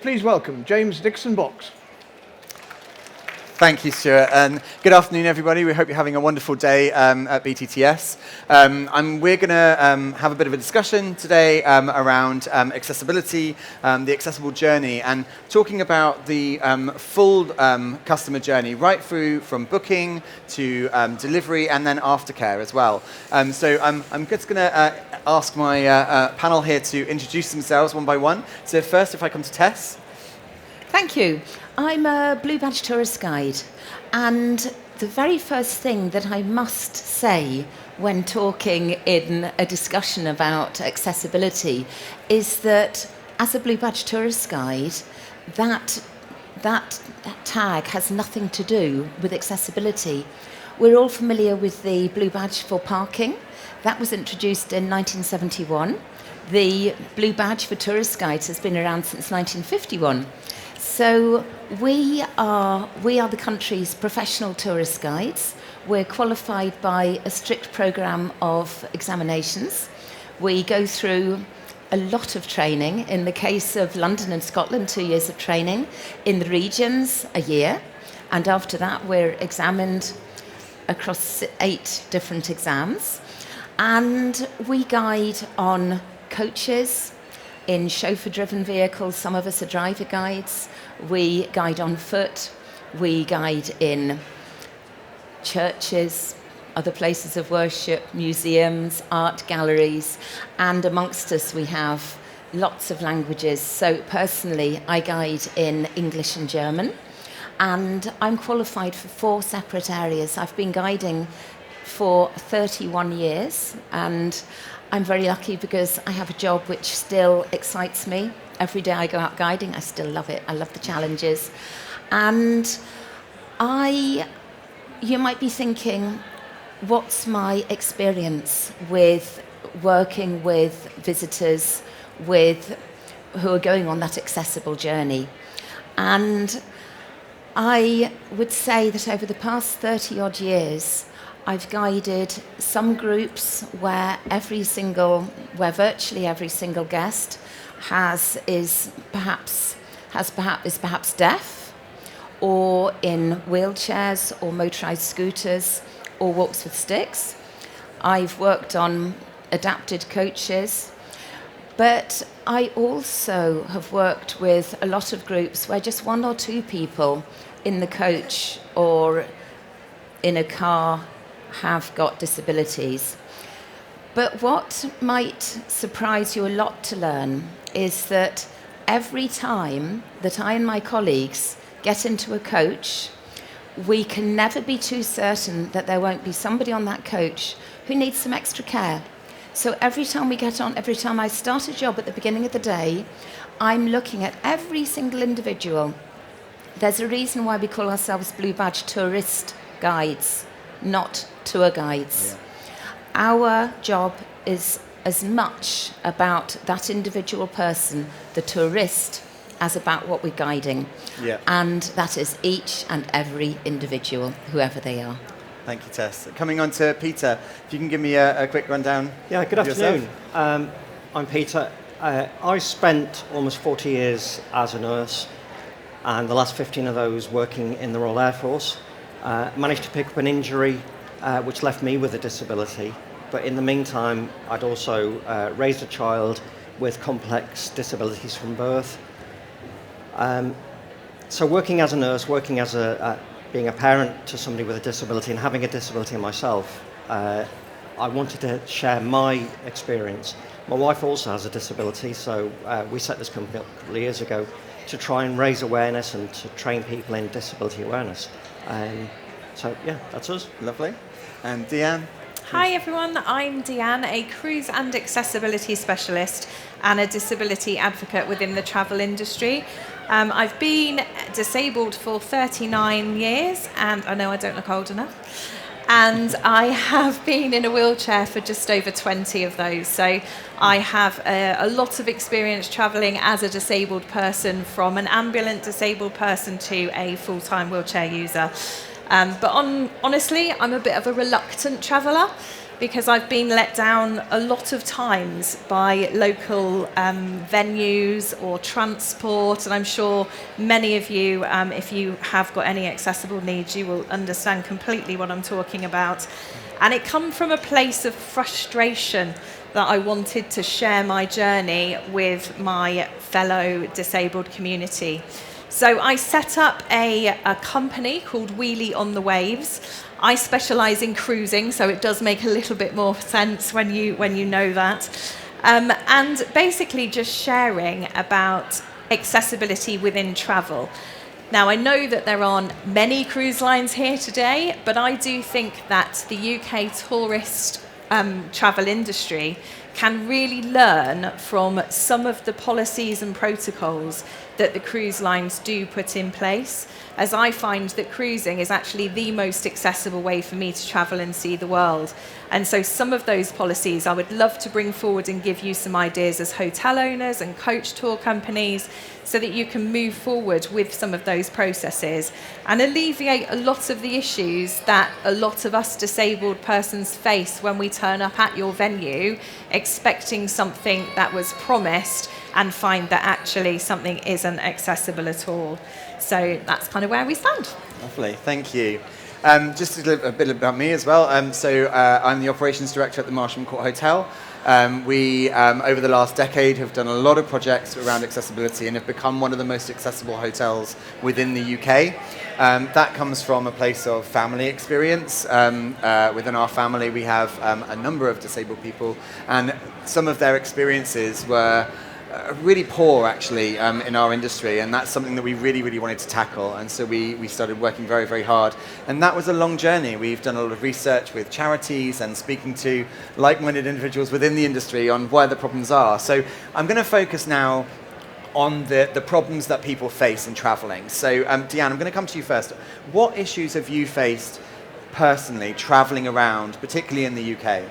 please welcome James Dixon-Box. Thank you, Stuart, and good afternoon, everybody. We hope you're having a wonderful day at BTTS. We're going to have a bit of a discussion today around accessibility, the accessible journey, and talking about the full customer journey, right through from booking to delivery and then aftercare as well. So I'm just going to ask my panel here to introduce themselves one by one. So first, if I come to Tess. Thank you. I'm a Blue Badge tourist guide, and the very first thing that I must say when talking in a discussion about accessibility is that as a Blue Badge tourist guide, that tag has nothing to do with accessibility. We're all familiar with the Blue Badge for parking. That was introduced in 1971. The Blue Badge for tourist guides has been around since 1951. So we are the country's professional tourist guides. We're qualified by a strict programme of examinations. We go through a lot of training. In the case of London and Scotland, 2 years of training. In the regions, a year. And after that, we're examined across 8 different exams. And we guide on coaches, in chauffeur-driven vehicles. Some of us are driver guides. We guide on foot. We guide in churches, other places of worship, museums, art galleries, and amongst us we have lots of languages. So personally, I guide in English and German, and I'm qualified for 4 separate areas. I've been guiding for 31 years, and I'm very lucky because I have a job which still excites me. Every day I go out guiding, I still love it. I love the challenges. And you might be thinking, what's my experience with working with visitors who are going on that accessible journey? And I would say that over the past 30 odd years, I've guided some groups where virtually every single guest is perhaps deaf, or in wheelchairs, or motorised scooters, or walks with sticks. I've worked on adapted coaches, but I also have worked with a lot of groups where just 1 or 2 people in the coach or in a car have got disabilities. But what might surprise you a lot to learn is that every time that I and my colleagues get into a coach, we can never be too certain that there won't be somebody on that coach who needs some extra care. So every time we get on, every time I start a job at the beginning of the day, I'm looking at every single individual. There's a reason why we call ourselves Blue Badge tourist guides, not tour guides. Yeah. Our job is as much about that individual person, the tourist, as about what we're guiding. Yeah. And that is each and every individual, whoever they are. Thank you, Tess. Coming on to Peter, if you can give me a quick rundown. Yeah, good afternoon. I'm Peter. I spent almost 40 years as a nurse, and the last 15 of those working in the Royal Air Force. Managed to pick up an injury which left me with a disability, but in the meantime I'd also raised a child with complex disabilities from birth. So working as a nurse, being a parent to somebody with a disability and having a disability myself, I wanted to share my experience. My wife also has a disability, so we set this company up a couple of years ago to try and raise awareness and to train people in disability awareness. So yeah, that's us. Lovely. And Deanne? Hi everyone, I'm Deanne, a cruise and accessibility specialist and a disability advocate within the travel industry. I've been disabled for 39 years, and I know I don't look old enough. And I have been in a wheelchair for just over 20 of those. So I have a lot of experience travelling as a disabled person, from an ambulant disabled person to a full-time wheelchair user. But honestly, I'm a bit of a reluctant traveller, because I've been let down a lot of times by local venues or transport, and I'm sure many of you, if you have got any accessible needs, you will understand completely what I'm talking about. And it come from a place of frustration that I wanted to share my journey with my fellow disabled community. So I set up a company called Wheelie on the Waves. I specialise in cruising, so it does make a little bit more sense when you know that. And basically just sharing about accessibility within travel. Now, I know that there aren't many cruise lines here today, but I do think that the UK tourist travel industry can really learn from some of the policies and protocols that the cruise lines do put in place, as I find that cruising is actually the most accessible way for me to travel and see the world. And so some of those policies I would love to bring forward and give you some ideas as hotel owners and coach tour companies, so that you can move forward with some of those processes and alleviate a lot of the issues that a lot of us disabled persons face when we turn up at your venue expecting something that was promised and find that actually something isn't accessible at all. So that's kind of where we stand. Lovely, thank you. Just a bit about me as well. I'm the operations director at the Marsham Court Hotel. We, over the last decade, have done a lot of projects around accessibility and have become one of the most accessible hotels within the UK. That comes from a place of family experience. Within our family, we have a number of disabled people, and some of their experiences were really poor, actually, in our industry, and that's something that we really wanted to tackle. And so we started working very hard, and that was a long journey. We've done a lot of research with charities and speaking to like-minded individuals within the industry on where the problems are. So I'm going to focus now on the problems that people face in traveling. So Deanne, I'm going to come to you first. What issues have you faced personally traveling around, particularly in the UK?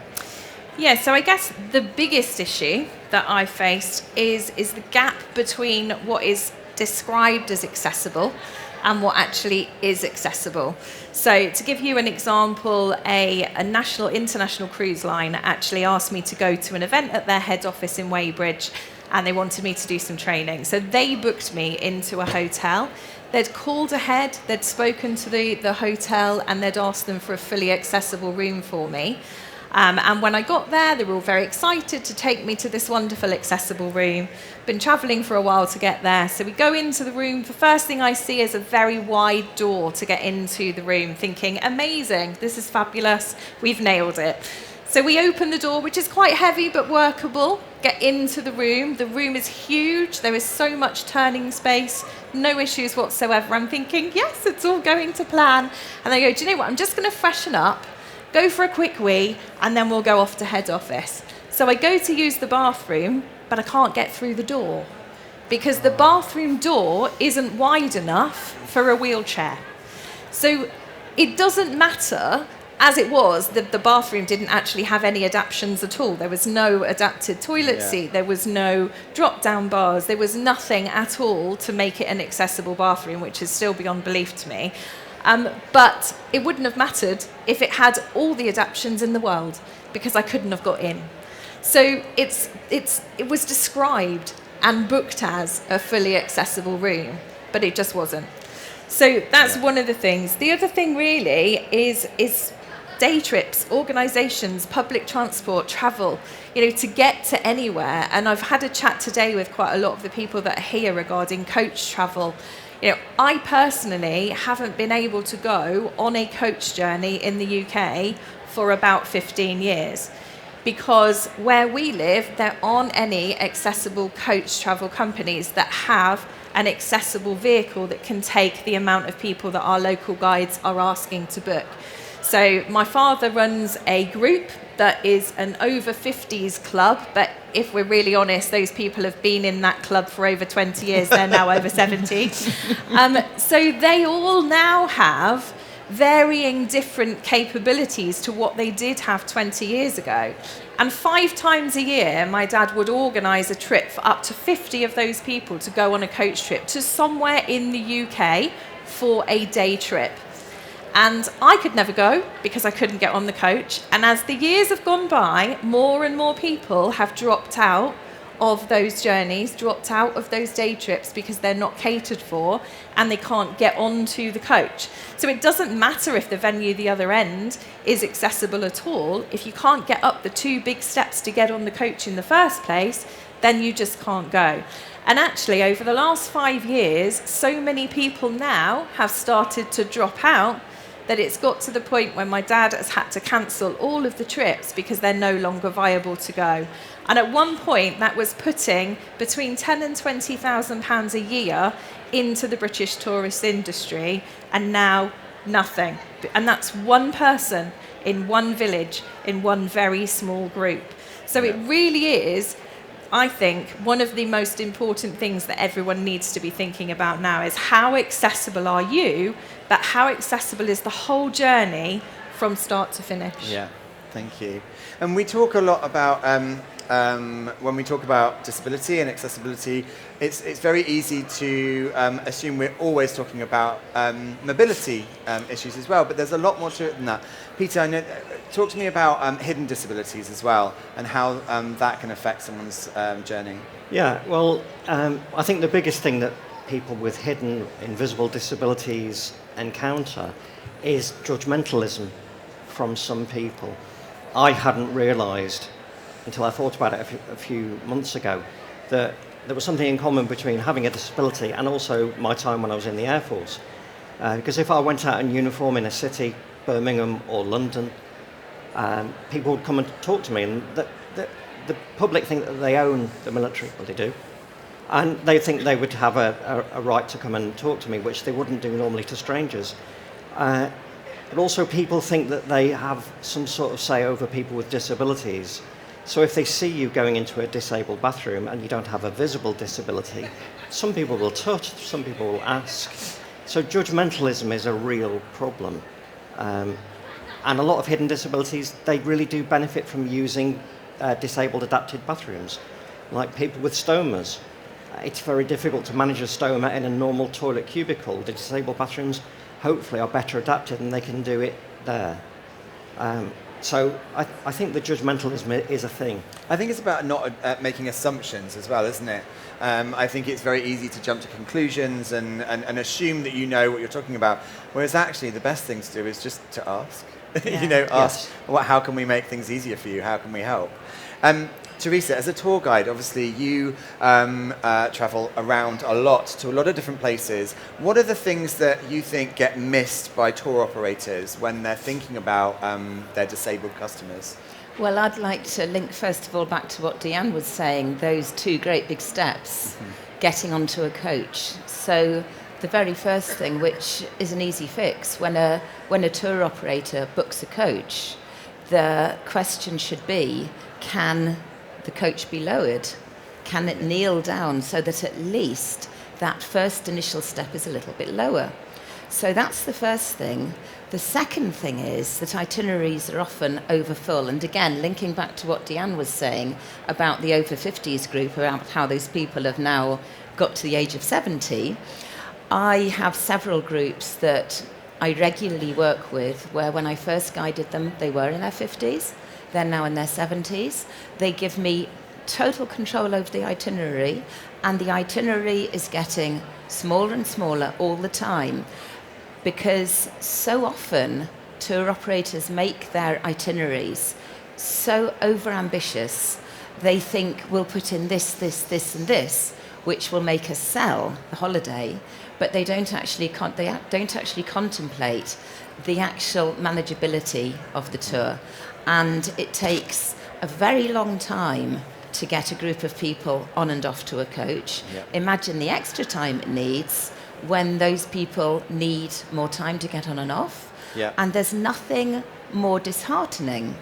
Yeah, so I guess the biggest issue that I faced is the gap between what is described as accessible and what actually is accessible. So to give you an example, a national international cruise line actually asked me to go to an event at their head office in Weybridge, and they wanted me to do some training. So they booked me into a hotel. They'd called ahead, they'd spoken to the hotel, and they'd asked them for a fully accessible room for me. And when I got there, they were all very excited to take me to this wonderful accessible room. Been travelling for a while to get there. So we go into the room. The first thing I see is a very wide door to get into the room, thinking, amazing, this is fabulous, we've nailed it. So we open the door, which is quite heavy but workable, get into the room. The room is huge. There is so much turning space, no issues whatsoever. I'm thinking, yes, it's all going to plan. And they go, do you know what, I'm just going to freshen up, go for a quick wee, and then we'll go off to head office. So I go to use the bathroom, but I can't get through the door because the bathroom door isn't wide enough for a wheelchair. So it doesn't matter, as it was, that the bathroom didn't actually have any adaptions at all. There was no adapted toilet seat, there was no drop-down bars, there was nothing at all to make it an accessible bathroom, which is still beyond belief to me. But it wouldn't have mattered if it had all the adaptions in the world, because I couldn't have got in. So it was described and booked as a fully accessible room, but it just wasn't. So that's one of the things. The other thing really is day trips, organisations, public transport, travel, to get to anywhere. And I've had a chat today with quite a lot of the people that are here regarding coach travel. I personally haven't been able to go on a coach journey in the UK for about 15 years because where we live, there aren't any accessible coach travel companies that have an accessible vehicle that can take the amount of people that our local guides are asking to book. So my father runs a group that is an over 50s club, but if we're really honest, those people have been in that club for over 20 years, they're now over 70. So they all now have varying different capabilities to what they did have 20 years ago. And 5 times a year, my dad would organise a trip for up to 50 of those people to go on a coach trip to somewhere in the UK for a day trip. And I could never go because I couldn't get on the coach. And as the years have gone by, more and more people have dropped out of those journeys, dropped out of those day trips because they're not catered for and they can't get onto the coach. So it doesn't matter if the venue the other end is accessible at all. If you can't get up the 2 big steps to get on the coach in the first place, then you just can't go. And actually, over the last 5 years, so many people now have started to drop out that it's got to the point where my dad has had to cancel all of the trips because they're no longer viable to go. And at one point, that was putting between £10,000 and £20,000 a year into the British tourist industry, and now nothing. And that's one person in one village, in one very small group. So it really is, I think, one of the most important things that everyone needs to be thinking about now is how accessible are you, but how accessible is the whole journey from start to finish? Yeah, thank you. And we talk a lot about, when we talk about disability and accessibility, it's very easy to assume we're always talking about mobility issues as well, but there's a lot more to it than that. Peter, I know, talk to me about hidden disabilities as well and how that can affect someone's journey. Yeah, well, I think the biggest thing that people with hidden invisible disabilities encounter is judgmentalism from some people. I hadn't realised until I thought about it a few months ago that there was something in common between having a disability and also my time when I was in the Air Force. Because if I went out in uniform in a city, Birmingham or London, people would come and talk to me, and the public think that they own the military, well they do, and they think they would have a right to come and talk to me, which they wouldn't do normally to strangers. But also people think that they have some sort of say over people with disabilities. So if they see you going into a disabled bathroom and you don't have a visible disability, some people will touch, some people will ask. So judgmentalism is a real problem. And a lot of hidden disabilities, they really do benefit from using disabled adapted bathrooms, like people with stomas. It's very difficult to manage a stoma in a normal toilet cubicle. The disabled bathrooms hopefully are better adapted and they can do it there. So I think the judgmentalism is a thing. I think it's about not making assumptions as well, isn't it? I think it's very easy to jump to conclusions and assume that you know what you're talking about, whereas actually the best thing to do is just to ask. Yeah. Ask, how can we make things easier for you? How can we help? Teresa, as a tour guide, obviously you travel around a lot to a lot of different places. What are the things that you think get missed by tour operators when they're thinking about their disabled customers? Well, I'd like to link first of all back to what Deanne was saying, those 2 great big steps, getting onto a coach. So the very first thing, which is an easy fix, when a tour operator books a coach, the question should be, can the coach be lowered? Can it kneel down so that at least that first initial step is a little bit lower? So that's the first thing. The second thing is that itineraries are often overfull. And again, linking back to what Deanne was saying about the over 50s group, about how those people have now got to the age of 70, I have several groups that I regularly work with where when I first guided them, they were in their 50s. They're now in their 70s. They give me total control over the itinerary, and the itinerary is getting smaller and smaller all the time because so often tour operators make their itineraries so overambitious. They think we'll put in this, this, this, and this, which will make us sell the holiday, but they don't actually contemplate the actual manageability of the tour. And it takes a very long time to get a group of people on and off to a coach. Yep. Imagine the extra time it needs when those people need more time to get on and off. Yep. And there's nothing more disheartening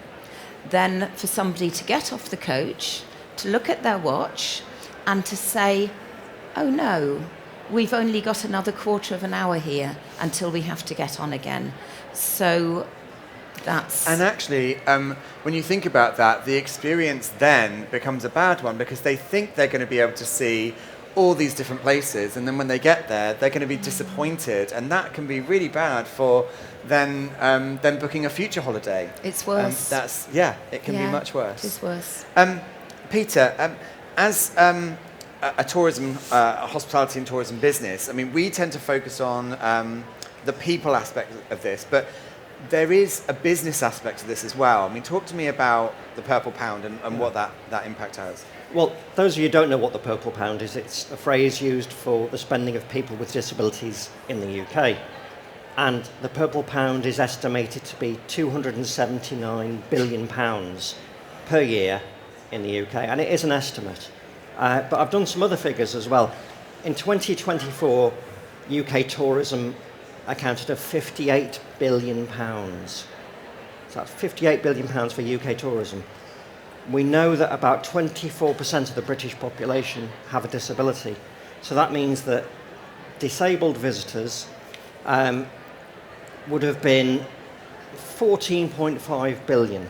than for somebody to get off the coach, to look at their watch and to say, oh no, we've only got another quarter of an hour here until we have to get on again. So that's... And actually, when you think about that, the experience then becomes a bad one because they think they're going to be able to see all these different places, and then when they get there, they're going to be disappointed, and that can be really bad for them booking a future holiday. It's worse. It can be much worse. It's worse. Peter, as a tourism, hospitality and tourism business, I mean, we tend to focus on the people aspect of this, but there is a business aspect of this as well. I mean, talk to me about the Purple Pound and what that impact has. Well, those of you who don't know what the Purple Pound is, it's a phrase used for the spending of people with disabilities in the UK. And the Purple Pound is estimated to be £279 billion per year in the UK, and it is an estimate. But I've done some other figures as well. In 2024, UK tourism accounted for £58 billion. So that's £58 billion for UK tourism. We know that about 24% of the British population have a disability. So that means that disabled visitors would have been 14.5 billion,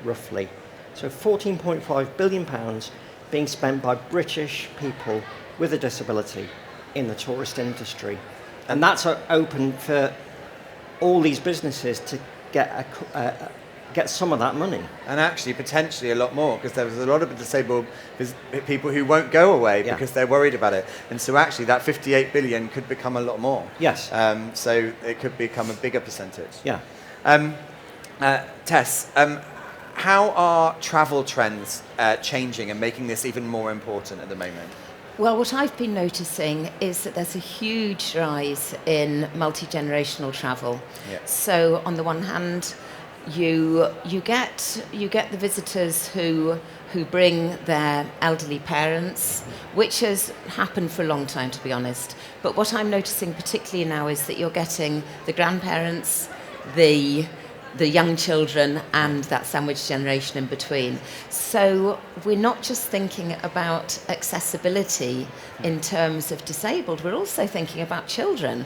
roughly. So 14.5 billion pounds being spent by British people with a disability in the tourist industry. And that's open for all these businesses to get some of that money. And actually, potentially a lot more, because there's a lot of disabled people who won't go away because they're worried about it. And so actually, that 58 billion could become a lot more. Yes. So it could become a bigger percentage. Yeah. Tess, how are travel trends changing and making this even more important at the moment? Well, what I've been noticing is that there's a huge rise in multi-generational travel. Yeah. So on the one hand, you get the visitors who bring their elderly parents, which has happened for a long time, to be honest. But what I'm noticing particularly now is that you're getting the grandparents, the young children, and that sandwich generation in between. So we're not just thinking about accessibility in terms of disabled, we're also thinking about children.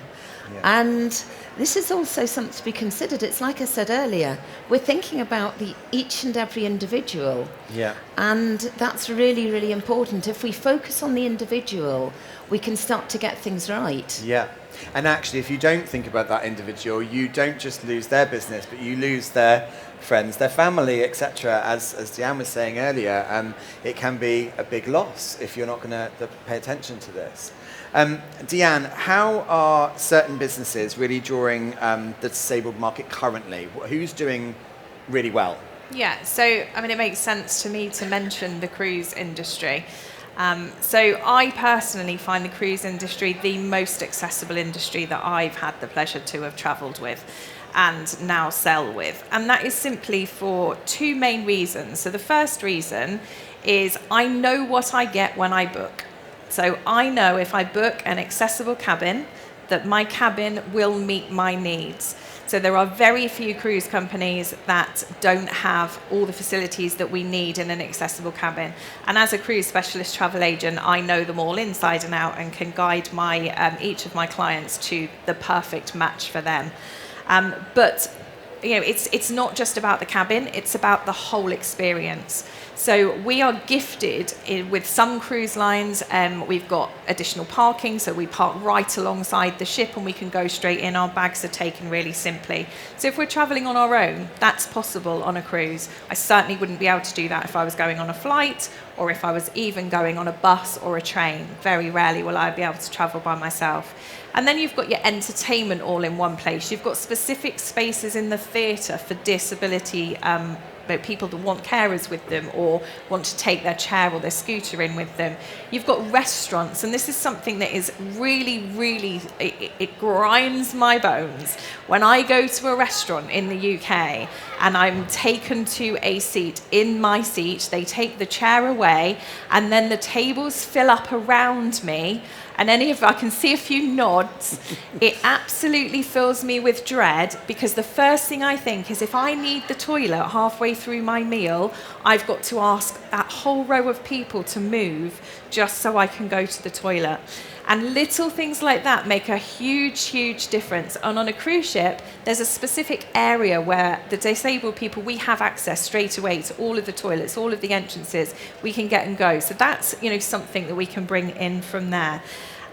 Yeah. And this is also something to be considered. It's like I said earlier, we're thinking about each and every individual. Yeah. And that's really, really important. If we focus on the individual, we can start to get things right. Yeah. And actually, if you don't think about that individual, you don't just lose their business, but you lose their friends, their family, etc. As Deanne was saying earlier, it can be a big loss if you're not going to pay attention to this. Deanne, how are certain businesses really drawing the disabled market currently? Who's doing really well? Yeah, so I mean, it makes sense to me to mention the cruise industry. So I personally find the cruise industry the most accessible industry that I've had the pleasure to have travelled with and now sell with. And that is simply for two main reasons. So the first reason is I know what I get when I book. So I know if I book an accessible cabin, that my cabin will meet my needs. So there are very few cruise companies that don't have all the facilities that we need in an accessible cabin. And as a cruise specialist travel agent, I know them all inside and out and can guide each of my clients to the perfect match for them. But you know, it's not just about the cabin, it's about the whole experience. So we are gifted with some cruise lines. We've got additional parking, so we park right alongside the ship and we can go straight in. Our bags are taken really simply. So if we're traveling on our own, that's possible on a cruise. I certainly wouldn't be able to do that if I was going on a flight or if I was even going on a bus or a train. Very rarely will I be able to travel by myself. And then you've got your entertainment all in one place. You've got specific spaces in the theatre for disability people that want carers with them or want to take their chair or their scooter in with them. You've got restaurants, and this is something that is really, really, it grinds my bones. When I go to a restaurant in the UK and I'm taken to a seat, in my seat, they take the chair away and then the tables fill up around me, and I can see a few nods. It absolutely fills me with dread, because the first thing I think is if I need the toilet halfway through my meal, I've got to ask that whole row of people to move just so I can go to the toilet. And little things like that make a huge, huge difference. And on a cruise ship, there's a specific area where the disabled people, we have access straight away to all of the toilets, all of the entrances. We can get and go. So that's, something that we can bring in from there.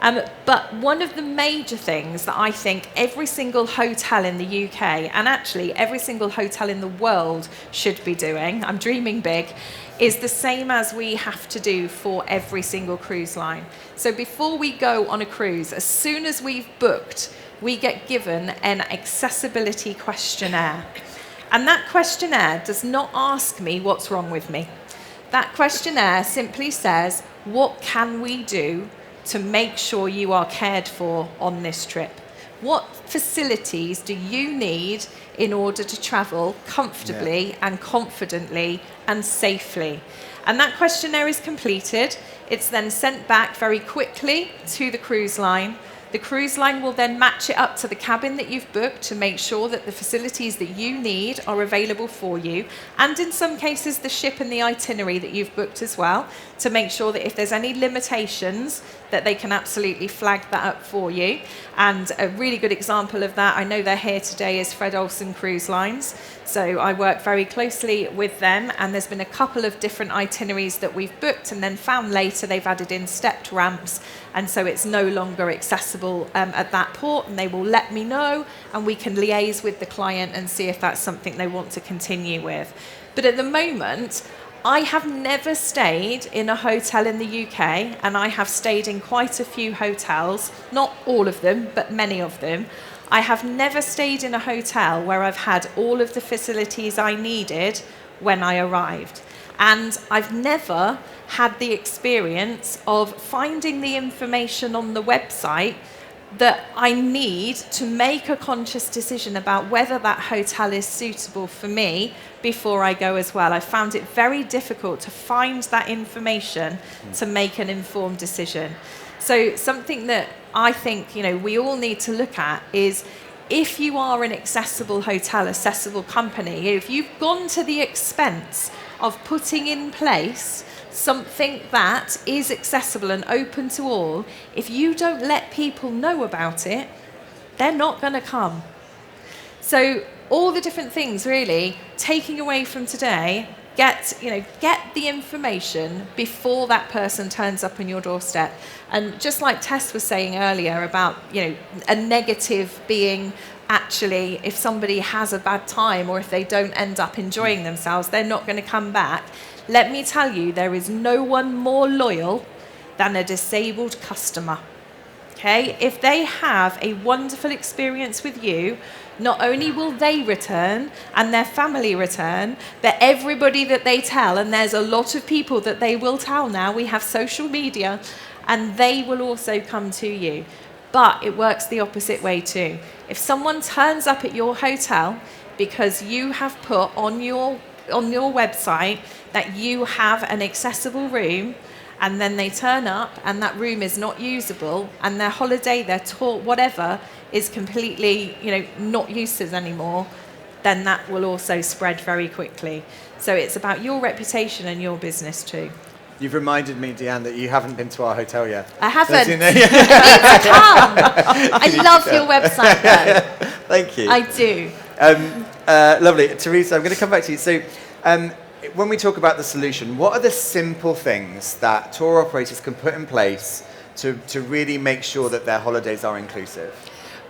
But one of the major things that I think every single hotel in the UK, and actually every single hotel in the world should be doing, I'm dreaming big, is the same as we have to do for every single cruise line. So before we go on a cruise, as soon as we've booked, we get given an accessibility questionnaire. And that questionnaire does not ask me what's wrong with me. That questionnaire simply says, what can we do to make sure you are cared for on this trip? What facilities do you need in order to travel comfortably and confidently and safely? And that questionnaire is completed. It's then sent back very quickly to the cruise line. The cruise line will then match it up to the cabin that you've booked to make sure that the facilities that you need are available for you, and in some cases the ship and the itinerary that you've booked as well, to make sure that if there's any limitations that they can absolutely flag that up for you. And a really good example of that, I know they're here today, is Fred Olsen Cruise Lines. So I work very closely with them, and there's been a couple of different itineraries that we've booked and then found later they've added in stepped ramps, and so it's no longer accessible at that port, and they will let me know and we can liaise with the client and see if that's something they want to continue with. But at the moment, I have never stayed in a hotel in the UK, and I have stayed in quite a few hotels, not all of them, but many of them. I have never stayed in a hotel where I've had all of the facilities I needed when I arrived. And I've never had the experience of finding the information on the website that I need to make a conscious decision about whether that hotel is suitable for me before I go as well. I found it very difficult to find that information to make an informed decision. So something that I think we all need to look at is, if you are an accessible hotel, accessible company, if you've gone to the expense of putting in place something that is accessible and open to all, if you don't let people know about it, they're not going to come. So all the different things, really, taking away from today, get the information before that person turns up on your doorstep. And just like Tess was saying earlier about a negative being, actually, if somebody has a bad time or if they don't end up enjoying themselves, they're not going to come back. Let me tell you, there is no one more loyal than a disabled customer. Okay? If they have a wonderful experience with you, not only will they return and their family return, but everybody that they tell, and there's a lot of people that they will tell now, we have social media, and they will also come to you. But it works the opposite way too. If someone turns up at your hotel because you have put on your website that you have an accessible room, and then they turn up and that room is not usable, and their holiday, their tour, whatever, is completely not useless anymore, then that will also spread very quickly. So it's about your reputation and your business too. You've reminded me, Deanne, that you haven't been to our hotel yet. I haven't. As you know. You need to come. I love your website though. Thank you. I do. Lovely. Teresa, I'm going to come back to you. So when we talk about the solution, what are the simple things that tour operators can put in place to really make sure that their holidays are inclusive?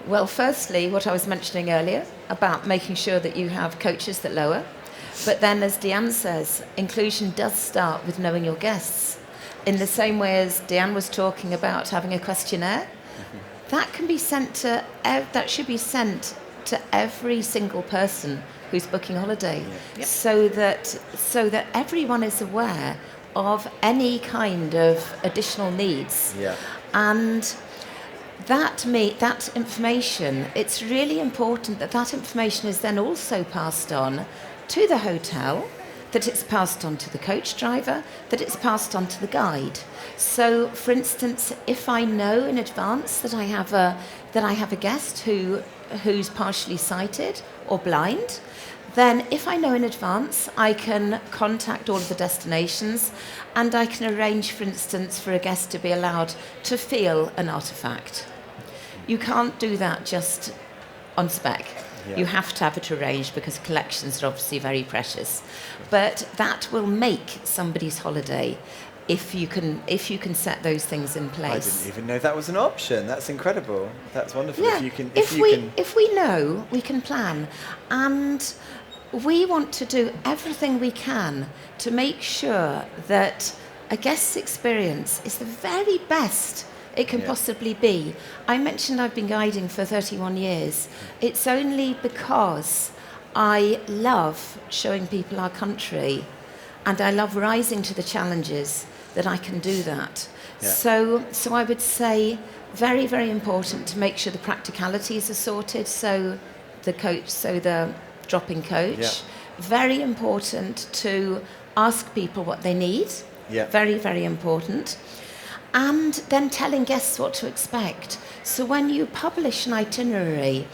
Well, firstly, what I was mentioning earlier about making sure that you have coaches that lower. But then, as Deanne says, inclusion does start with knowing your guests. In the same way as Deanne was talking about having a questionnaire, that can be sent to, that should be sent to every single person who's booking a holiday, so that everyone is aware of any kind of additional needs. Yeah. And that information, it's really important that that information is then also passed on to the hotel, that it's passed on to the coach driver, that it's passed on to the guide. So, for instance, if I know in advance that I have a guest who's partially sighted or blind, then if I know in advance, I can contact all of the destinations and I can arrange, for instance, for a guest to be allowed to feel an artifact. You can't do that just on spec. Yeah. You have to have it arranged because collections are obviously very precious. But that will make somebody's holiday if you can set those things in I place. didn't even know that was an option. That's incredible. That's wonderful. Yeah, If you can. if we know, we can plan. And we want to do everything we can to make sure that a guest's experience is the very best it can possibly be. I mentioned I've been guiding for 31 years. It's only because I love showing people our country and I love rising to the challenges that I can do that. Yeah. So I would say very, very important to make sure the practicalities are sorted. So the dropping coach. Yeah. Very important to ask people what they need. Yeah. Very, very important. And then telling guests what to expect. So when you publish an itinerary,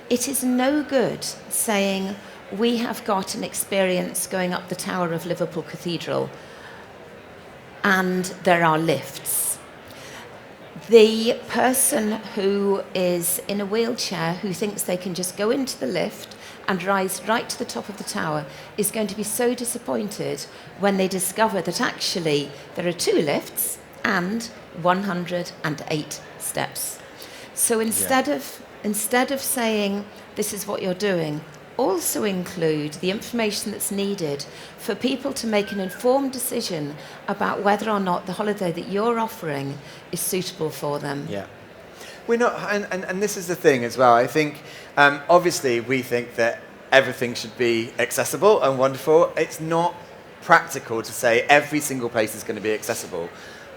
it is no good saying, we have got an experience going up the tower of Liverpool Cathedral and there are lifts. The person who is in a wheelchair who thinks they can just go into the lift and rise right to the top of the tower is going to be so disappointed when they discover that actually there are 2 lifts and 108 steps. So instead of saying this is what you're doing, also include the information that's needed for people to make an informed decision about whether or not the holiday that you're offering is suitable for them. Yeah. We're not, and this is the thing as well. I think, obviously, we think that everything should be accessible and wonderful. It's not practical to say every single place is going to be accessible.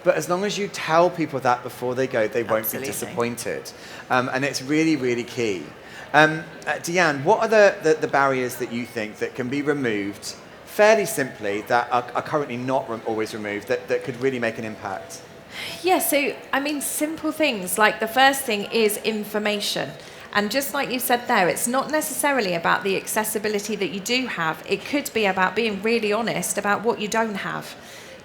But as long as you tell people that before they go, they won't Absolutely. be disappointed. And it's really, really key. Deanne, what are the barriers that you think that can be removed fairly simply that are currently not always removed that could really make an impact? Yeah, so I mean, simple things like the first thing is information. And just like you said there, it's not necessarily about the accessibility that you do have. It could be about being really honest about what you don't have.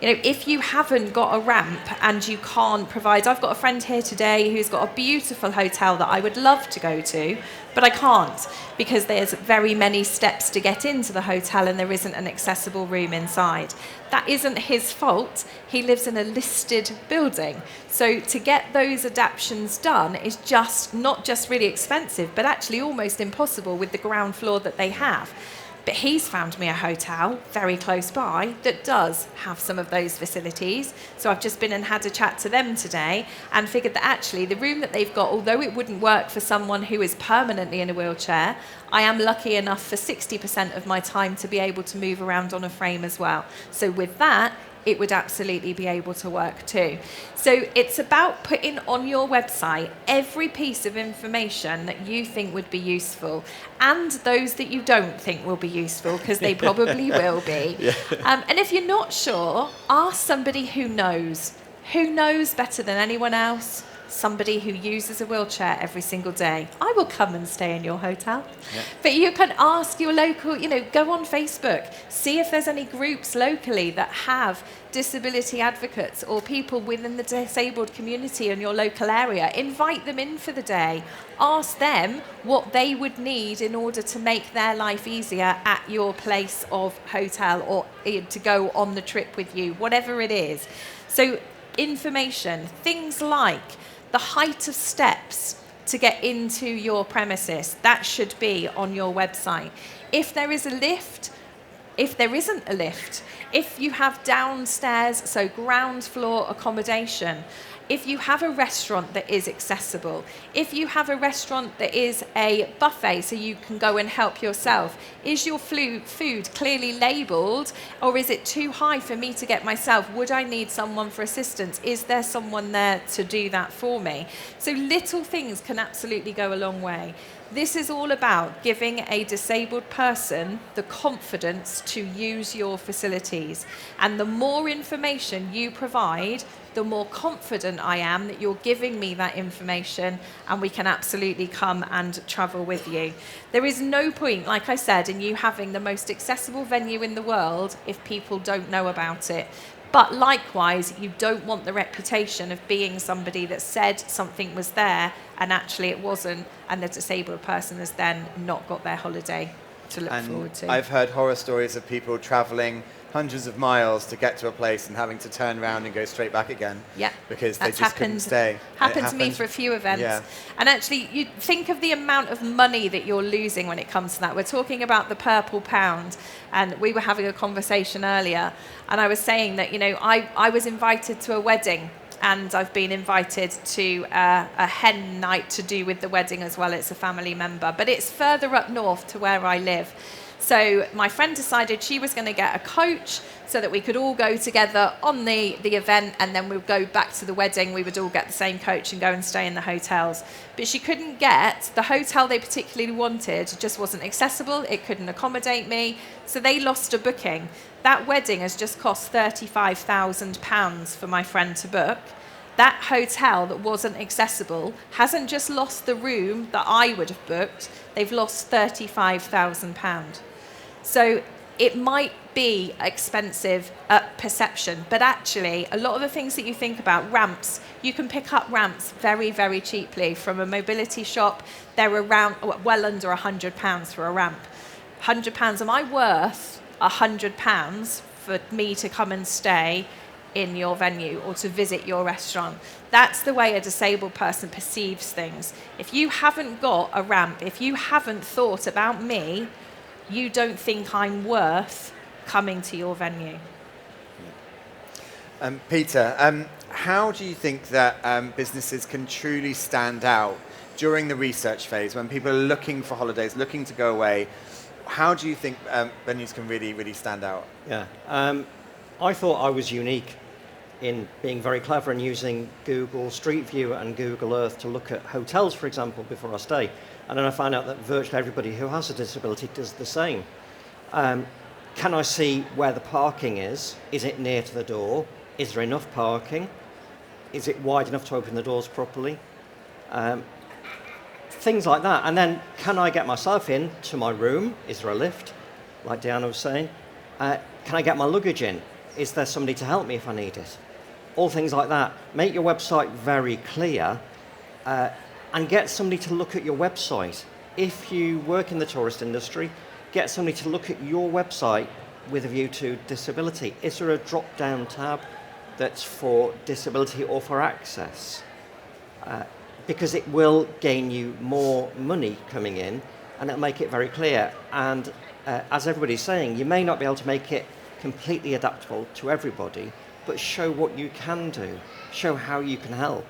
You know, if you haven't got a ramp and you can't provide, I've got a friend here today who's got a beautiful hotel that I would love to go to, but I can't because there's very many steps to get into the hotel and there isn't an accessible room inside. That isn't his fault. He lives in a listed building. So to get those adaptations done is just not just really expensive, but actually almost impossible with the ground floor that they have. But he's found me a hotel very close by that does have some of those facilities. So I've just been and had a chat to them today and figured that actually the room that they've got, although it wouldn't work for someone who is permanently in a wheelchair, I am lucky enough for 60% of my time to be able to move around on a frame as well. So with that, it would absolutely be able to work too. So it's about putting on your website every piece of information that you think would be useful and those that you don't think will be useful, because they probably will be. Yeah. And if you're not sure, ask somebody who knows better than anyone else. Somebody who uses a wheelchair every single day. I will come and stay in your hotel. Yeah. But you can ask your local, go on Facebook, see if there's any groups locally that have disability advocates or people within the disabled community in your local area. Invite them in for the day. Ask them what they would need in order to make their life easier at your place of hotel or to go on the trip with you, whatever it is. So information, things like the height of steps to get into your premises, that should be on your website. If there is a lift, if there isn't a lift, if you have downstairs, so ground floor accommodation, if you have a restaurant that is accessible, if you have a restaurant that is a buffet so you can go and help yourself, is your food clearly labelled, or is it too high for me to get myself? Would I need someone for assistance? Is there someone there to do that for me? So little things can absolutely go a long way. This is all about giving a disabled person the confidence to use your facilities. And the more information you provide, the more confident I am that you're giving me that information and we can absolutely come and travel with you. There is no point, like I said, in you having the most accessible venue in the world if people don't know about it. But likewise, you don't want the reputation of being somebody that said something was there and actually it wasn't, and the disabled person has then not got their holiday to look forward to. I've heard horror stories of people travelling hundreds of miles to get to a place and having to turn around and go straight back again. Yeah, because they just couldn't stay. Happened to me for a few events. Yeah. And actually, you think of the amount of money that you're losing when it comes to that. We're talking about the purple pound, and we were having a conversation earlier, and I was saying that, you know, I was invited to a wedding, and I've been invited to a hen night to do with the wedding as well. It's a family member, but it's further up north to where I live. So my friend decided she was going to get a coach so that we could all go together on the event, and then we'd go back to the wedding. We would all get the same coach and go and stay in the hotels. But she couldn't get the hotel they particularly wanted, just wasn't accessible. It couldn't accommodate me. So they lost a booking. That wedding has just cost £35,000 for my friend to book. That hotel that wasn't accessible hasn't just lost the room that I would have booked, they've lost £35,000. So it might be expensive at perception, but actually a lot of the things that you think about, ramps, you can pick up ramps very, very cheaply from a mobility shop. They're around, well under £100 for a ramp. £100, am I worth £100 for me to come and stay in your venue or to visit your restaurant? That's the way a disabled person perceives things. If you haven't got a ramp, if you haven't thought about me, you don't think I'm worth coming to your venue. Peter, how do you think that businesses can truly stand out during the research phase when people are looking for holidays, looking to go away? How do you think venues can really, really stand out? Yeah, I thought I was unique in being very clever and using Google Street View and Google Earth to look at hotels, for example, before I stay. And then I found out that virtually everybody who has a disability does the same. Can I see where the parking is? Is it near to the door? Is there enough parking? Is it wide enough to open the doors properly? Things like that. And then, can I get myself in to my room? Is there a lift, like Diana was saying? Can I get my luggage in? Is there somebody to help me if I need it? All things like that. Make your website very clear and get somebody to look at your website. If you work in the tourist industry, get somebody to look at your website with a view to disability. Is there a drop-down tab that's for disability or for access? Because it will gain you more money coming in, and it'll make it very clear. And as everybody's saying, you may not be able to make it completely adaptable to everybody, but show what you can do, show how you can help,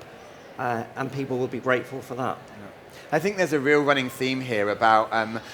and people will be grateful for that. I think there's a real running theme here about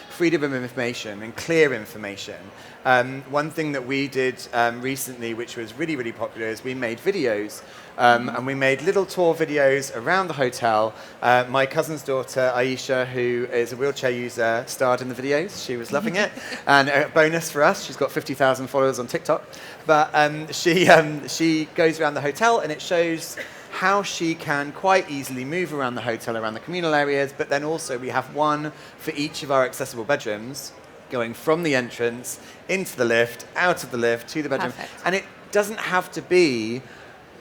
freedom of information and clear information. One thing that we did recently, which was really, really popular, is we made videos. And we made little tour videos around the hotel. My cousin's daughter, Aisha, who is a wheelchair user, starred in the videos. She was loving it. And a bonus for us, she's got 50,000 followers on TikTok. But she goes around the hotel, and it shows how she can quite easily move around the hotel, around the communal areas, but then also we have one for each of our accessible bedrooms, going from the entrance into the lift, out of the lift, to the bedroom. Perfect. And it doesn't have to be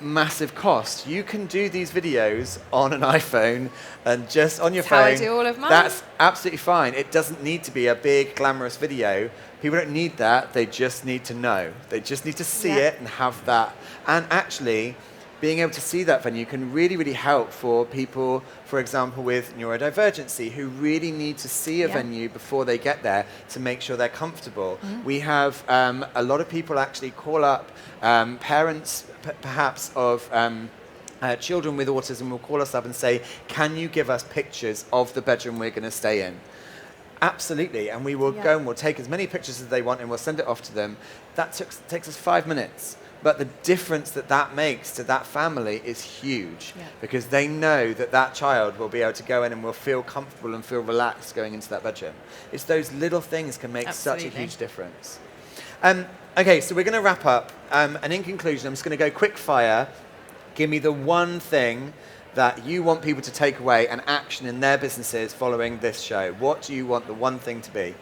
massive cost. You can do these videos on an iPhone and just on your phone. That's how I do all of mine. That's absolutely fine. It doesn't need to be a big, glamorous video. People don't need that. They just need to know. They just need to see it and have that. And actually, being able to see that venue can really, really help for people, for example, with neurodivergency, who really need to see a venue before they get there to make sure they're comfortable. We have a lot of people actually call up parents, perhaps, of children with autism will call us up and say, can you give us pictures of the bedroom we're going to stay in? Absolutely, and we will go and we'll take as many pictures as they want and we'll send it off to them. That takes us 5 minutes. But the difference that that makes to that family is huge because they know that that child will be able to go in and will feel comfortable and feel relaxed going into that bedroom. It's those little things can make such a huge difference. Okay, so we're going to wrap up. And in conclusion, I'm just going to go quick fire. Give me the one thing that you want people to take away and action in their businesses following this show. What do you want the one thing to be?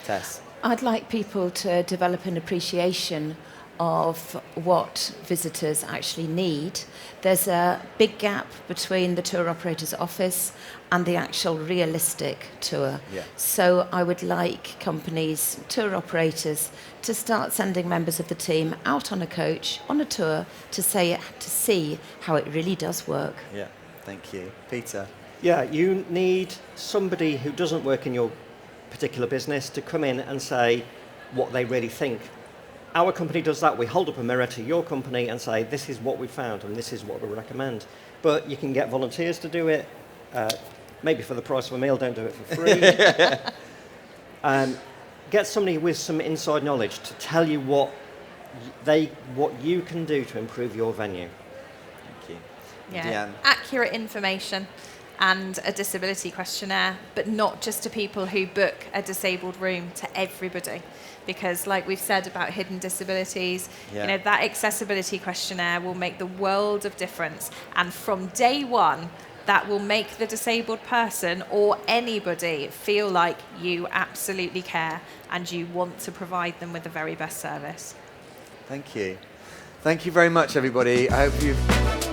Tess. I'd like people to develop an appreciation of what visitors actually need. There's a big gap between the tour operator's office and the actual realistic tour. Yeah. So I would like companies, tour operators, to start sending members of the team out on a coach, on a tour, to see how it really does work. Yeah, thank you. Peter. Yeah, you need somebody who doesn't work in your particular business to come in and say what they really think. Our company does that. We hold up a mirror to your company and say, this is what we found and this is what we recommend. But you can get volunteers to do it, maybe for the price of a meal, don't do it for free. Get somebody with some inside knowledge to tell you what you can do to improve your venue. Thank you. Yeah. Deanne. Accurate information and a disability questionnaire, but not just to people who book a disabled room, to everybody. Because like we've said about hidden disabilities, Yeah. that accessibility questionnaire will make the world of difference. And from day one, that will make the disabled person or anybody feel like you absolutely care and you want to provide them with the very best service. Thank you. Thank you very much, everybody. I hope you've